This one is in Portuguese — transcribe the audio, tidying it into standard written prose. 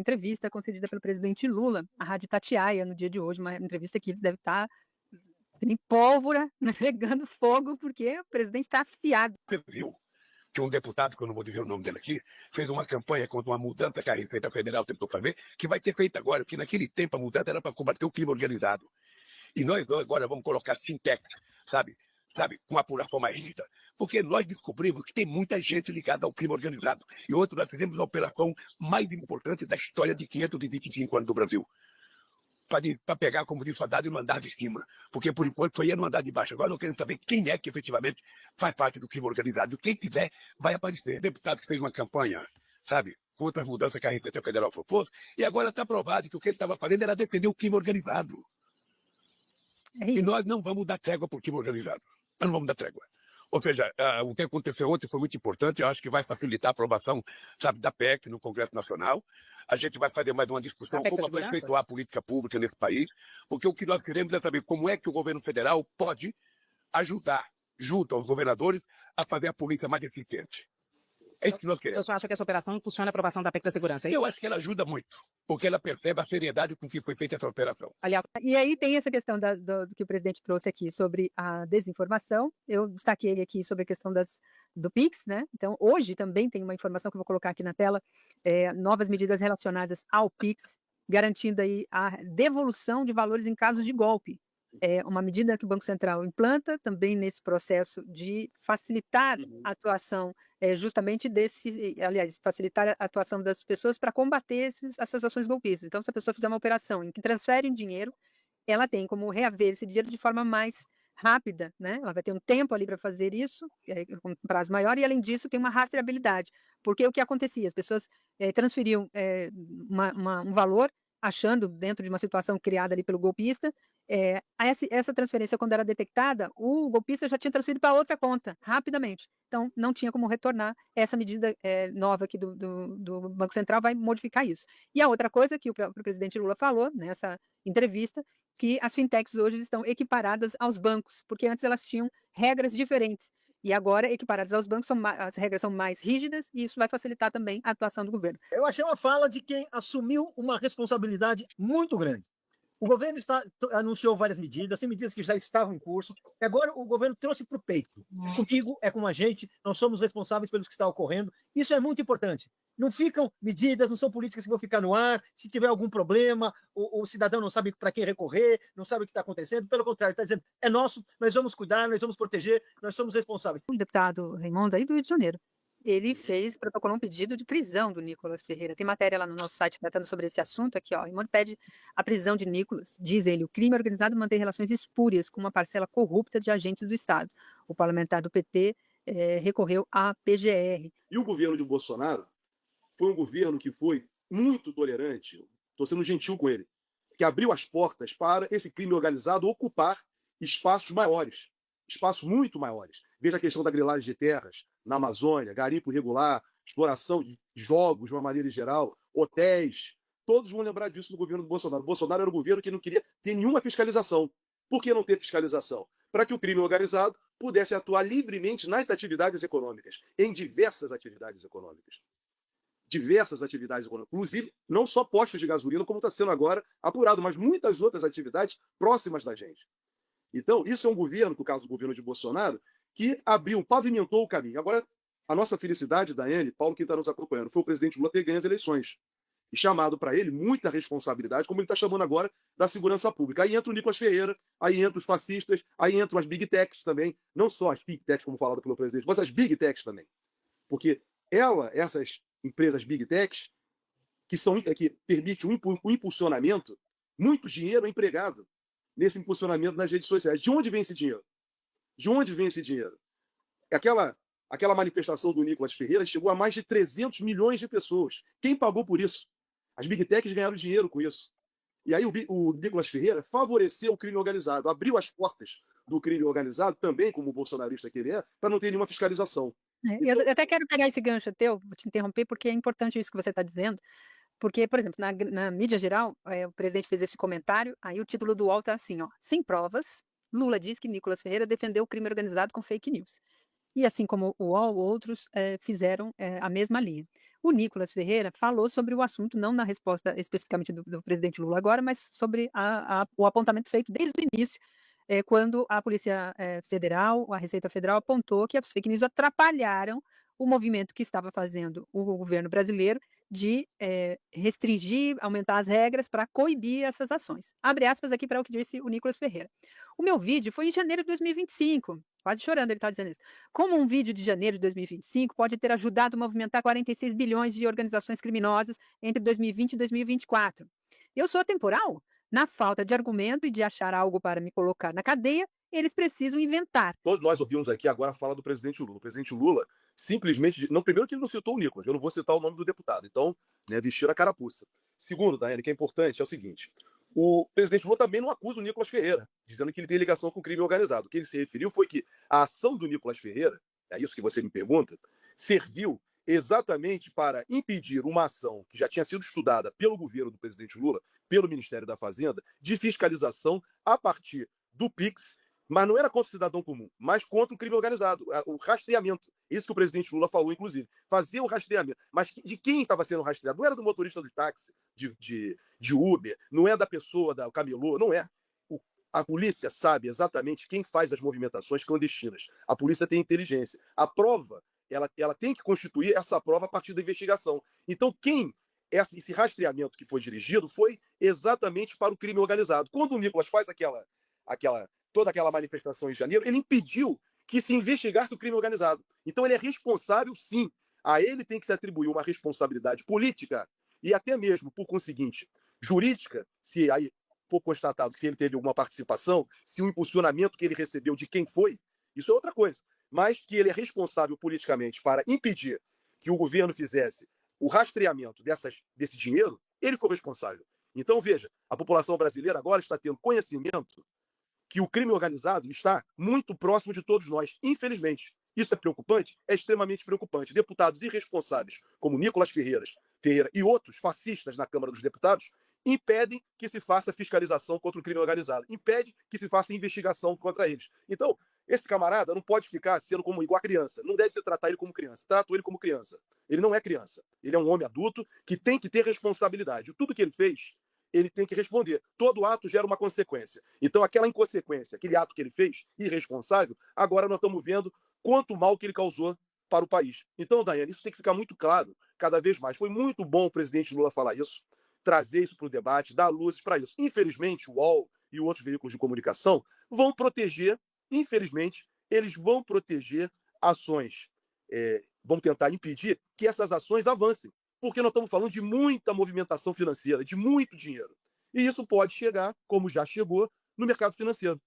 entrevista concedida pelo presidente Lula à Rádio Itatiaia no dia de hoje, uma entrevista que ele deve estar em pólvora, né, pegando fogo, porque o presidente está afiado. Você viu que um deputado, que eu não vou dizer o nome dele aqui, fez uma campanha contra uma mudança que a Receita Federal tentou fazer, que vai ser feita agora, porque naquele tempo a mudança era para combater o crime organizado. E nós agora vamos colocar Sintex, sabe, com uma apuração mais rígida, porque nós descobrimos que tem muita gente ligada ao crime organizado. E outro, nós fizemos a operação mais importante da história de 525 anos do Brasil. Para pegar, como diz o Haddad, no andar de cima. Porque, por enquanto, foi no andar de baixo. Agora não queremos saber quem é que efetivamente faz parte do crime organizado. Quem tiver, vai aparecer. Deputado que fez uma campanha, sabe, contra as mudanças que a Receita Federal propôs, e agora está provado que o que ele estava fazendo era defender o crime organizado. É E isso. nós não vamos dar trégua para o crime organizado. Nós não vamos dar trégua. Ou seja, o que aconteceu ontem foi muito importante. Eu acho que vai facilitar a aprovação, sabe, da PEC no Congresso Nacional. A gente vai fazer mais uma discussão PEC da como segurança? aperfeiçoar a política pública nesse país, porque o que nós queremos é saber como é que o governo federal pode ajudar, junto aos governadores, a fazer a polícia mais eficiente. É isso que nós O queremos. senhor acha que essa operação impulsiona a aprovação da PEC da segurança? Eu acho que ela ajuda muito, porque ela percebe a seriedade com que foi feita essa operação. Aliás, E aí tem essa questão do que o presidente trouxe aqui sobre a desinformação. Eu destaquei aqui sobre a questão do Pix, né? Então, hoje também tem uma informação que eu vou colocar aqui na tela, novas medidas relacionadas ao Pix, garantindo aí a devolução de valores em casos de golpe. É uma medida que o Banco Central implanta também nesse processo de facilitar a atuação justamente aliás, facilitar a atuação das pessoas para combater essas ações golpistas. Então, se a pessoa fizer uma operação em que transfere um dinheiro, ela tem como reaver esse dinheiro de forma mais rápida, né? Ela vai ter um tempo ali para fazer isso, com um prazo maior, e além disso tem uma rastreabilidade, porque o que acontecia? As pessoas transferiam um valor, achando dentro de uma situação criada ali pelo golpista, essa transferência, quando era detectada, o golpista já tinha transferido para outra conta, rapidamente. Então, não tinha como retornar. Essa medida nova aqui do Banco Central vai modificar isso. E a outra coisa que o próprio presidente Lula falou nessa entrevista, que as fintechs hoje estão equiparadas aos bancos, porque antes elas tinham regras diferentes. E agora, equiparadas aos bancos, as regras são mais rígidas, e isso vai facilitar também a atuação do governo. Eu achei uma fala de quem assumiu uma responsabilidade muito grande. O governo anunciou várias medidas, tem medidas que já estavam em curso, e agora o governo trouxe para o peito. Comigo, é com a gente, nós somos responsáveis pelo que está ocorrendo. Isso é muito importante. Não ficam medidas, não são políticas que vão ficar no ar. Se tiver algum problema, o cidadão não sabe para quem recorrer, não sabe o que está acontecendo. Pelo contrário, está dizendo, é nosso, nós vamos cuidar, nós vamos proteger, nós somos responsáveis. O deputado Raimundo, aí do Rio de Janeiro, ele protocolou um pedido de prisão do Nicolas Ferreira. Tem matéria lá no nosso site tratando sobre esse assunto aqui, ó. Raimundo pede a prisão de Nicolas. Diz ele, o crime organizado mantém relações espúrias com uma parcela corrupta de agentes do Estado. O parlamentar do PT recorreu à PGR. E o governo de Bolsonaro foi um governo que foi muito tolerante, estou sendo gentil com ele, que abriu as portas para esse crime organizado ocupar espaços maiores, espaços muito maiores. Veja a questão da grilagem de terras na Amazônia, garimpo irregular, exploração de jogos de uma maneira geral, hotéis. Todos vão lembrar disso do governo do Bolsonaro. O Bolsonaro era um governo que não queria ter nenhuma fiscalização. Por que não ter fiscalização? Para que o crime organizado pudesse atuar livremente nas atividades econômicas, em diversas atividades econômicas. Diversas atividades econômicas, inclusive não só postos de gasolina, como está sendo agora apurado, mas muitas outras atividades próximas da gente. Então, isso é um governo, no caso do governo de Bolsonaro, que pavimentou o caminho. Agora, a nossa felicidade, Daiane, Paulo, que está nos acompanhando, foi o presidente Lula ter ganho as eleições. E chamado para ele muita responsabilidade, como ele está chamando agora da segurança pública. Aí entra o Nicolas Ferreira, aí entra os fascistas, aí entram as big techs também, não só as big techs, como falado pelo presidente, mas as big techs também. Porque essas empresas big techs, que permitem o impulsionamento, muito dinheiro é empregado nesse impulsionamento nas redes sociais. De onde vem esse dinheiro? De onde vem esse dinheiro? Aquela manifestação do Nicolas Ferreira chegou a mais de 300 milhões de pessoas. Quem pagou por isso? As big techs ganharam dinheiro com isso. E aí o Nicolas Ferreira favoreceu o crime organizado, abriu as portas do crime organizado, também como bolsonarista que ele é, para não ter nenhuma fiscalização. Eu até quero pegar esse gancho teu, vou te interromper, porque é importante isso que você está dizendo, porque, por exemplo, na mídia geral, o presidente fez esse comentário, aí o título do UOL está assim, ó, sem provas, Lula diz que Nicolas Ferreira defendeu o crime organizado com fake news. e assim como o UOL, outros fizeram a mesma linha. O Nicolas Ferreira falou sobre o assunto, não na resposta especificamente do presidente Lula agora, mas sobre o apontamento feito desde o início, quando a Polícia Federal, a Receita Federal, apontou que as fake news atrapalharam o movimento que estava fazendo o governo brasileiro de restringir, aumentar as regras para coibir essas ações. Abre aspas aqui para o que disse o Nicolas Ferreira. O meu vídeo foi em janeiro de 2025, quase chorando ele está dizendo isso. Como um vídeo de janeiro de 2025 pode ter ajudado a movimentar 46 bilhões de organizações criminosas entre 2020 e 2024? Eu sou atemporal? Na falta de argumento e de achar algo para me colocar na cadeia, eles precisam inventar. Todos nós ouvimos aqui agora a fala do presidente Lula. O presidente Lula simplesmente. Não, primeiro que ele não citou o Nicolas, eu não vou citar o nome do deputado. Então, né, vestir a carapuça. Segundo, Daiane, que é importante, é o seguinte: o presidente Lula também não acusa o Nicolas Ferreira, dizendo que ele tem ligação com o crime organizado. O que ele se referiu foi que a ação do Nicolas Ferreira, é isso que você me pergunta, serviu exatamente para impedir uma ação que já tinha sido estudada pelo governo do presidente Lula, pelo Ministério da Fazenda, de fiscalização a partir do PIX, mas não era contra o cidadão comum, mas contra o crime organizado, o rastreamento. Isso que o presidente Lula falou, inclusive. Fazer o rastreamento. Mas de quem estava sendo rastreado? Não era do motorista do táxi, de Uber, não é da pessoa, da camelô, não é. A polícia sabe exatamente quem faz as movimentações clandestinas. A polícia tem inteligência. A prova, ela tem que constituir essa prova a partir da investigação. Então, esse rastreamento que foi dirigido foi exatamente para o crime organizado. Quando o Nicolas faz toda aquela manifestação em janeiro, ele impediu que se investigasse o crime organizado. Então ele é responsável, sim. A ele tem que se atribuir uma responsabilidade política e até mesmo, por conseguinte, jurídica, se aí for constatado que ele teve alguma participação, se o impulsionamento que ele recebeu de quem foi, isso é outra coisa. Mas que ele é responsável politicamente para impedir que o governo fizesse o rastreamento desse dinheiro, ele foi responsável. Então, veja, a população brasileira agora está tendo conhecimento que o crime organizado está muito próximo de todos nós, infelizmente. Isso é preocupante? É extremamente preocupante. Deputados irresponsáveis, como Nicolas Ferreira e outros fascistas na Câmara dos Deputados, impedem que se faça fiscalização contra o crime organizado, impede que se faça investigação contra eles. Então, esse camarada não pode ficar sendo como igual a criança. Não deve se tratar ele como criança. Trato ele como criança. Ele não é criança. Ele é um homem adulto que tem que ter responsabilidade. Tudo que ele fez, ele tem que responder. Todo ato gera uma consequência. Então, aquela inconsequência, aquele ato que ele fez, irresponsável, agora nós estamos vendo quanto mal que ele causou para o país. Então, Daiane, isso tem que ficar muito claro cada vez mais. Foi muito bom o presidente Lula falar isso, trazer isso para o debate, dar luzes para isso. Infelizmente, o UOL e outros veículos de comunicação vão proteger, infelizmente, eles vão proteger ações, vão tentar impedir que essas ações avancem. Porque nós estamos falando de muita movimentação financeira, de muito dinheiro. E isso pode chegar, como já chegou, no mercado financeiro.